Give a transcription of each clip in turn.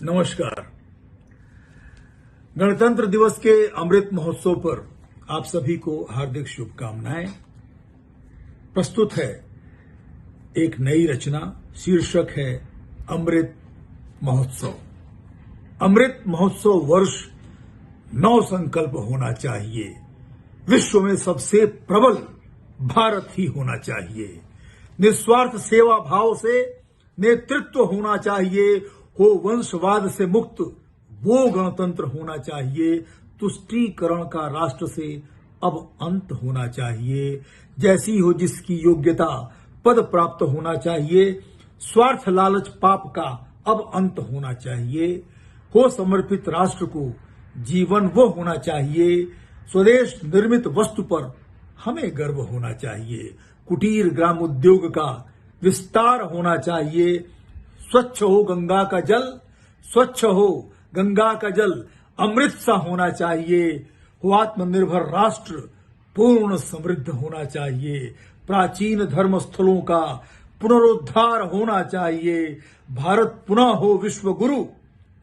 नमस्कार। गणतंत्र दिवस के अमृत महोत्सव पर आप सभी को हार्दिक शुभकामनाएं। प्रस्तुत है एक नई रचना, शीर्षक है अमृत महोत्सव। अमृत महोत्सव वर्ष नव संकल्प होना चाहिए। विश्व में सबसे प्रबल भारत ही होना चाहिए। निस्वार्थ सेवा भाव से नेतृत्व होना चाहिए। हो वंशवाद से मुक्त वो गणतंत्र होना चाहिए। तुष्टीकरण का राष्ट्र से अब अंत होना चाहिए। जैसी हो जिसकी योग्यता पद प्राप्त होना चाहिए। स्वार्थ लालच पाप का अब अंत होना चाहिए। हो समर्पित राष्ट्र को जीवन वो होना चाहिए। स्वदेश निर्मित वस्तु पर हमें गर्व होना चाहिए। कुटीर ग्राम उद्योग का विस्तार होना चाहिए। स्वच्छ हो गंगा का जल, स्वच्छ हो गंगा का जल अमृत सा होना चाहिए। हो आत्मनिर्भर राष्ट्र पूर्ण समृद्ध होना चाहिए। प्राचीन धर्म स्थलों का पुनरुद्धार होना चाहिए। भारत पुनः हो विश्व गुरु,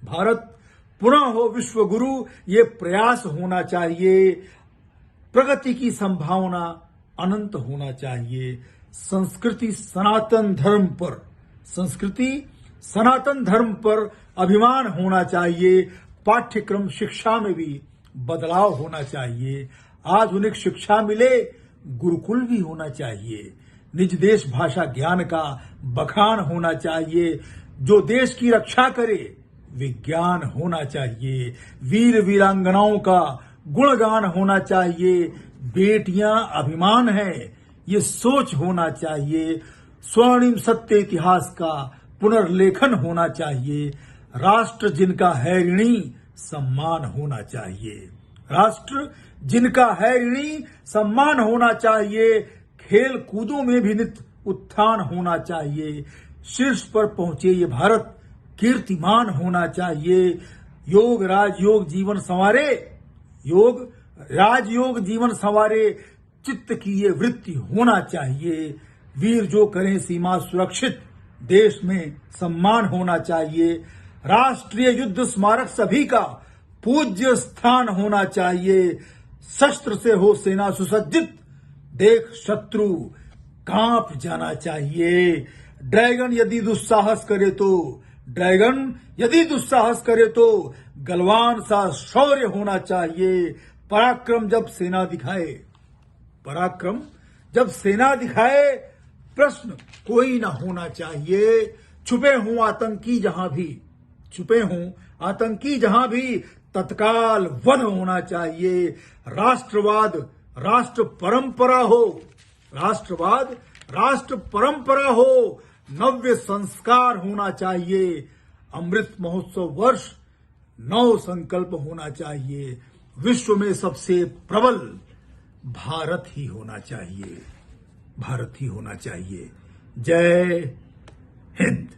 भारत पुनः हो विश्व गुरु ये प्रयास होना चाहिए। प्रगति की संभावना अनंत होना चाहिए। संस्कृति सनातन धर्म पर अभिमान होना चाहिए। पाठ्यक्रम शिक्षा में भी बदलाव होना चाहिए। आधुनिक शिक्षा मिले, गुरुकुल भी होना चाहिए। निज देश भाषा ज्ञान का बखान होना चाहिए। जो देश की रक्षा करे विज्ञान होना चाहिए। वीर वीरांगनाओं का गुणगान होना चाहिए। बेटियां अभिमान है ये सोच होना चाहिए। स्वर्णिम सत्य इतिहास का पुनर्लेखन होना चाहिए। राष्ट्र जिनका है ऋणी सम्मान होना चाहिए। राष्ट्र जिनका है ऋणी सम्मान होना चाहिए। खेल कूदों में भी नित्य उत्थान होना चाहिए। शीर्ष पर पहुंचे ये भारत कीर्तिमान होना चाहिए। योग राजयोग जीवन संवारे, योग राजयोग जीवन संवारे चित्त की ये वृत्ति होना चाहिए। वीर जो करें सीमा सुरक्षित, देश में सम्मान होना चाहिए। राष्ट्रीय युद्ध स्मारक सभी का पूज्य स्थान होना चाहिए। शस्त्र से हो सेना सुसज्जित, देख शत्रु कांप जाना चाहिए। ड्रैगन यदि दुस्साहस करे तो गलवान सा शौर्य होना चाहिए। पराक्रम जब सेना दिखाए प्रश्न कोई ना होना चाहिए। छुपे हों आतंकी जहां भी तत्काल वध होना चाहिए। राष्ट्रवाद राष्ट्र परंपरा हो नव्य संस्कार होना चाहिए। अमृत महोत्सव वर्ष नव संकल्प होना चाहिए। विश्व में सबसे प्रबल भारत ही होना चाहिए। जय हिंद।